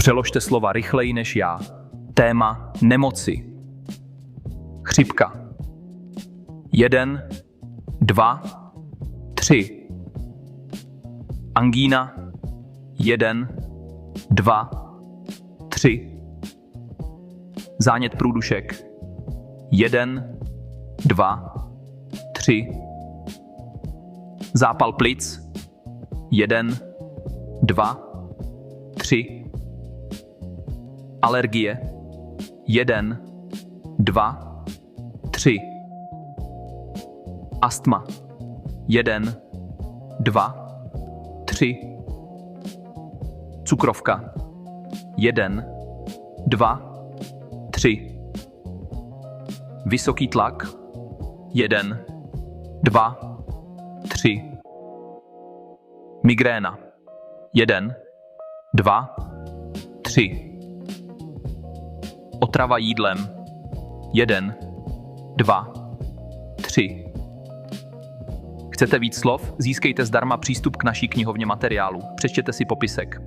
Přeložte slova rychleji než já. Téma nemoci. Chřipka. 1, 2, 3. Angína. 1, 2, 3. Zánět průdušek. 1, 2, 3. Zápal plic. 1, 2, 3. Alergie. 1, 2, 3. Astma. 1, 2, 3. Cukrovka. 1, 2, 3. Vysoký tlak. 1, 2, 3. Migréna. 1, 2, 3. Otrava jídlem. 1, 2, 3. Chcete víc slov? Získejte zdarma přístup k naší knihovně materiálu. Přečtěte si popisek.